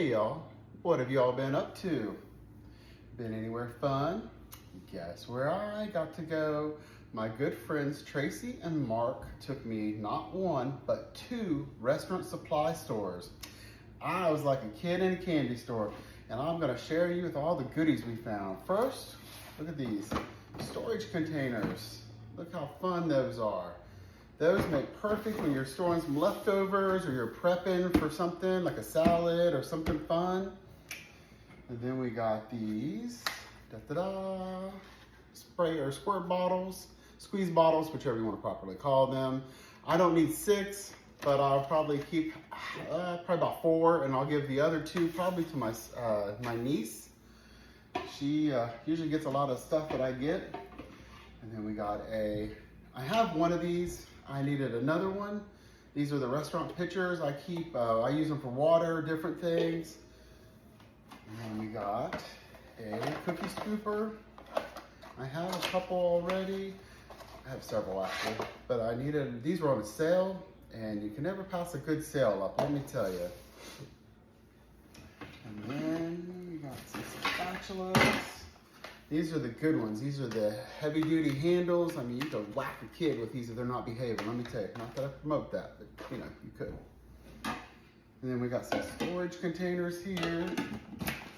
Hey y'all, what have y'all been up to? Been anywhere fun? Guess where I got to go? My good friends Tracy and Mark took me not one, but two restaurant supply stores. I was like a kid in a candy store, and I'm gonna share you with all the goodies we found. First, look at these storage containers. Look how fun those are. Those make perfect when you're storing some leftovers or you're prepping for something like a salad or something fun. And then we got these, spray or squirt bottles, squeeze bottles, whichever you want to properly call them. I don't need 6, but I'll probably keep probably about 4, and I'll give the other 2 probably to my my niece. She usually gets a lot of stuff that I get. And then we got I have one of these. I needed another one. These are the restaurant pitchers. I use them for water, different things. And then we got a cookie scooper. I have a couple already. I have several actually, but these were on a sale, and you can never pass a good sale up, let me tell you. And then we got some spatulas. These are the good ones. These are the heavy duty handles. I mean, you could whack a kid with these if they're not behaving, let me tell you. Not that I promote that, but you know, you could. And then we got some storage containers here.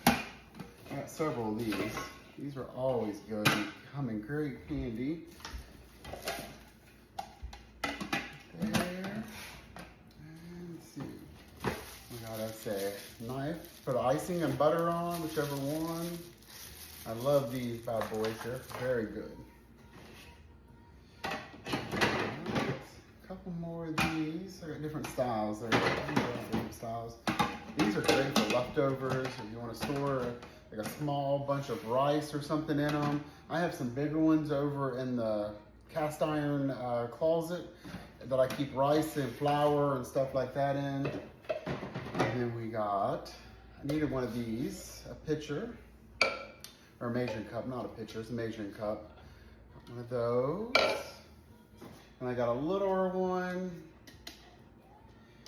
I got several of these. These are always good and come in great handy. There. And let's see. We got us a knife. Put icing and butter on, whichever one. I love these bad boys. They're very good. A couple more of these. I got different styles. Different styles. These are great for leftovers. If you want to store like a small bunch of rice or something in them. I have some bigger ones over in the cast iron closet that I keep rice and flour and stuff like that in. And then we got, I needed one of these, a pitcher. Or a measuring cup, not a pitcher, it's a measuring cup. Got one of those. And I got a littler one.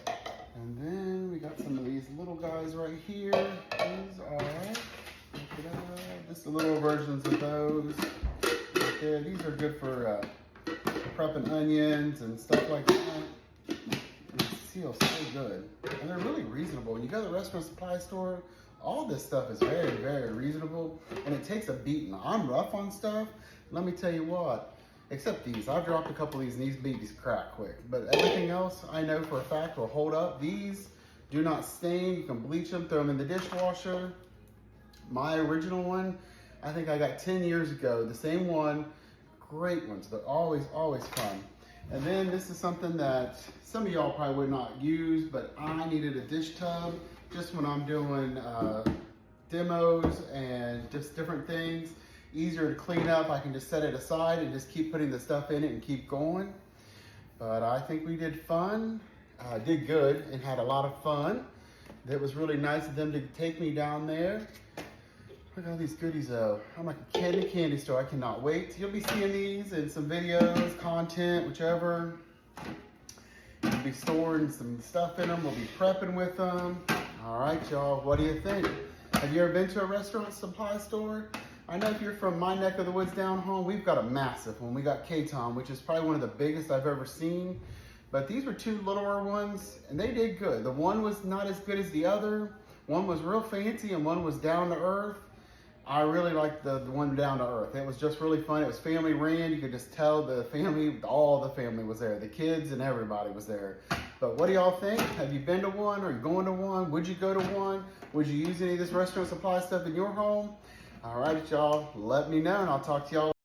And then we got some of these little guys right here. These are just the little versions of those. Right there. These are good for prepping onions and stuff like that. They seal so good. And they're really reasonable. When you go to the restaurant supply store, all this stuff is very, very reasonable, and it takes a beating. I'm rough on stuff. Let me tell you what, except these. I've dropped a couple of these, and these babies crack quick. But everything else, I know for a fact will hold up. These do not stain. You can bleach them, throw them in the dishwasher. My original one, I think I got 10 years ago. The same one, great ones. They're always, always fun. And then this is something that some of y'all probably would not use, but I needed a dish tub just when I'm doing demos and just different things. Easier to clean up. I can just set it aside and just keep putting the stuff in it and keep going. But I think we did did good and had a lot of fun. It was really nice of them to take me down there. Look at all these goodies though. I'm like a kid in a candy store. I cannot wait. You'll be seeing these in some videos, content, whichever. We'll be storing some stuff in them. We'll be prepping with them. All right, y'all, what do you think? Have you ever been to a restaurant supply store? I know if you're from my neck of the woods down home, we've got a massive one. We got K-Tom, which is probably one of the biggest I've ever seen. But these were 2 littler ones, and they did good. The one was not as good as the other. One was real fancy, and one was down to earth. I really liked the one down to earth. It was just really fun. It was family ran. You could just tell the family, all the family was there. The kids and everybody was there. But what do y'all think? Have you been to one? Are you going to one? Would you go to one? Would you use any of this restaurant supply stuff in your home? All right, y'all, let me know, and I'll talk to y'all